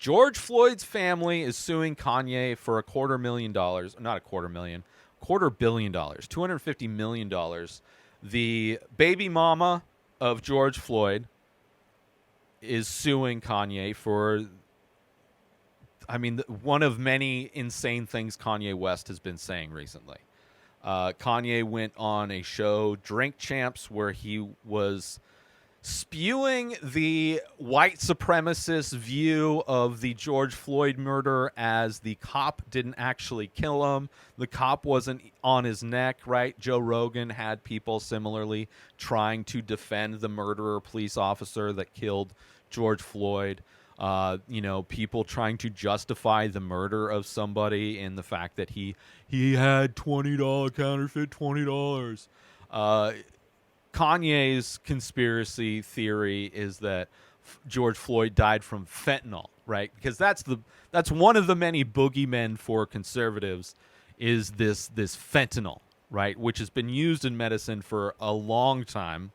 George Floyd's family is suing Kanye for $250,000, not a quarter million, $250 million, $250 million. The baby mama of George Floyd is suing Kanye for, one of many insane things Kanye West has been saying recently. Kanye went on a show, Drink Champs, where he was spewing the white supremacist view of the George Floyd murder as the cop didn't actually kill him. The cop wasn't on his neck, right? Joe Rogan had people similarly trying to defend the murderer police officer that killed George Floyd. People trying to justify the murder of somebody in the fact that he had $20 counterfeit $20. Kanye's conspiracy theory is that George Floyd died from fentanyl, right? Because that's one of the many boogeymen for conservatives is this fentanyl, right? Which has been used in medicine for a long time,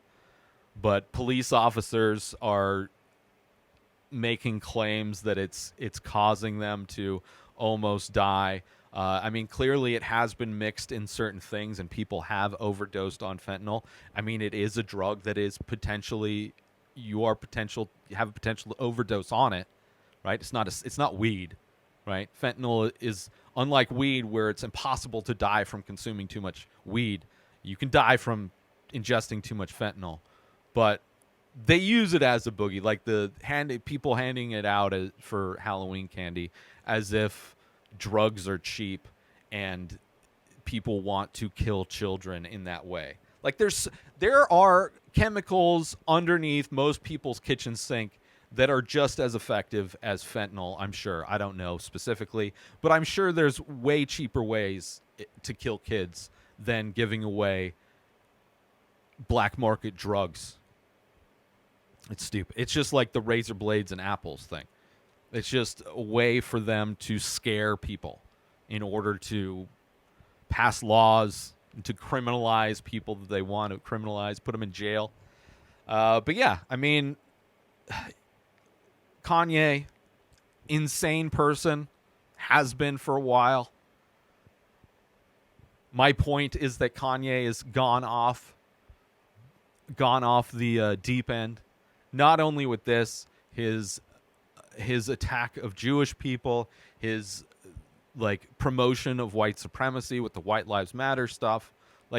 but police officers are making claims that it's causing them to almost die. Clearly it has been mixed in certain things and people have overdosed on fentanyl. It is a drug that is potentially, you have a potential to overdose on it, right? It's not weed, right? Fentanyl is unlike weed where it's impossible to die from consuming too much weed. You can die from ingesting too much fentanyl, but they use it as a boogie, like people handing it out for Halloween candy as if drugs are cheap and people want to kill children in that way. Like there are chemicals underneath most people's kitchen sink that are just as effective as fentanyl, I'm sure. I don't know specifically, but I'm sure there's way cheaper ways to kill kids than giving away black market drugs. It's stupid. It's just like the razor blades and apples thing. It's just a way for them to scare people in order to pass laws to criminalize people that they want to criminalize, put them in jail. But yeah, Kanye, insane person, has been for a while. My point is that Kanye has gone off the deep end. Not only with this, his attack of Jewish people, his promotion of white supremacy with the White Lives Matter stuff.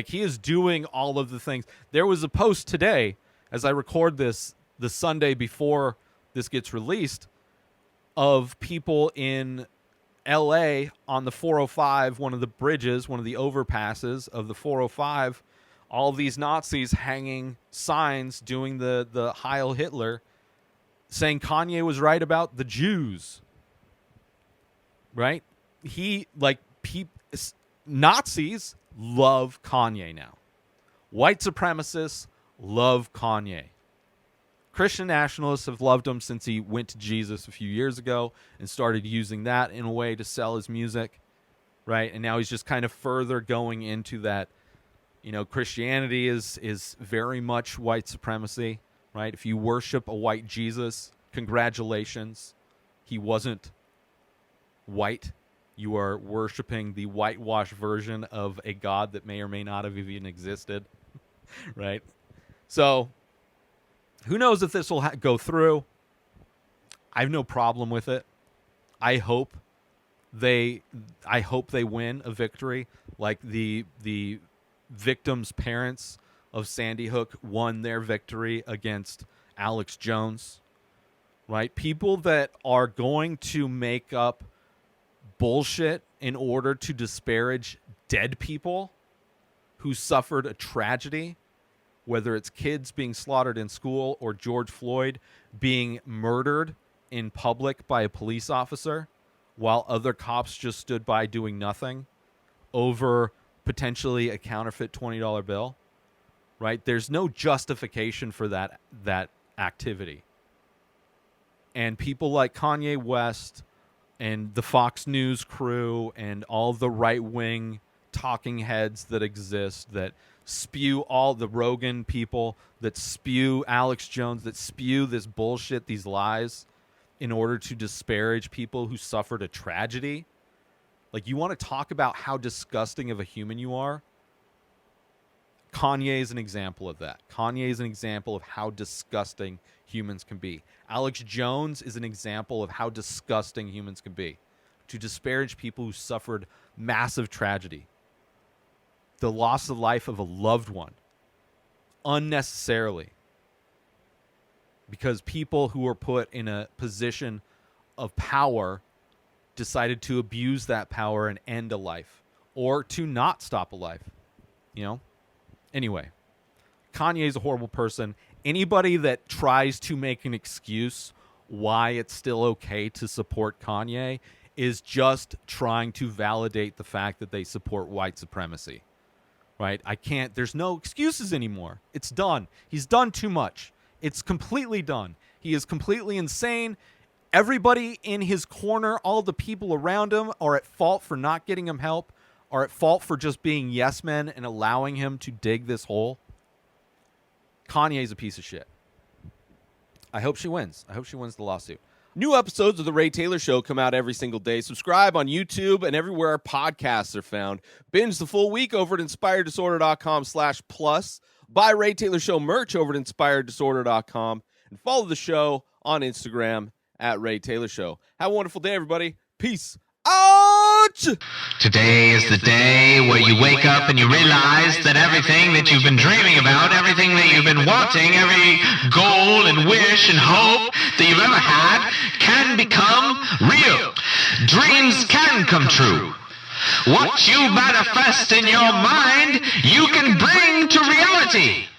He is doing all of the things. There was a post today, as I record this, the Sunday before this gets released, of people in LA on the 405, one of the bridges, one of the overpasses of the 405, all these Nazis hanging signs doing the Heil Hitler, saying Kanye was right about the Jews. Right? Nazis love Kanye now. White supremacists love Kanye. Christian nationalists have loved him since he went to Jesus a few years ago and started using that in a way to sell his music. Right? And now he's just kind of further going into that. Christianity is very much white supremacy, right? If you worship a white Jesus, congratulations. He wasn't white. You are worshiping the whitewashed version of a God that may or may not have even existed, right? So, who knows if this will go through? I have no problem with it. I hope they win a victory, like the victims' parents of Sandy Hook won their victory against Alex Jones, right? People that are going to make up bullshit in order to disparage dead people who suffered a tragedy, whether it's kids being slaughtered in school or George Floyd being murdered in public by a police officer while other cops just stood by doing nothing over potentially a counterfeit $20 bill, right? There's no justification for that activity. And people like Kanye West and the Fox News crew and all the right-wing talking heads that exist that spew, all the Rogan people that spew Alex Jones, that spew this bullshit, these lies, in order to disparage people who suffered a tragedy. Like, you want to talk about how disgusting of a human you are? Kanye is an example of that. Kanye is an example of how disgusting humans can be. Alex Jones is an example of how disgusting humans can be. To disparage people who suffered massive tragedy. The loss of life of a loved one. Unnecessarily. Because people who were put in a position of power decided to abuse that power and end a life. Or to not stop a life. You know? Anyway, Kanye is a horrible person. Anybody that tries to make an excuse why it's still okay to support Kanye is just trying to validate the fact that they support white supremacy. Right? There's no excuses anymore. It's done. He's done too much. It's completely done. He is completely insane. Everybody in his corner, all the people around him are at fault for not getting him help, are at fault for just being yes men and allowing him to dig this hole. Kanye's a piece of shit. I hope she wins. I hope she wins the lawsuit. New episodes of The Ray Taylor Show come out every single day. Subscribe on YouTube and everywhere our podcasts are found. Binge the full week over at inspireddisorder.com/plus. Buy Ray Taylor Show merch over at inspireddisorder.com. And follow the show on Instagram at Ray Taylor Show. Have a wonderful day, everybody. Peace out! Today is the day where you wake up and you realize that everything that you've been dreaming about, everything that you've been wanting, every goal and wish and hope that you've ever had can become real. Dreams can come true. What you manifest in your mind, you can bring to reality.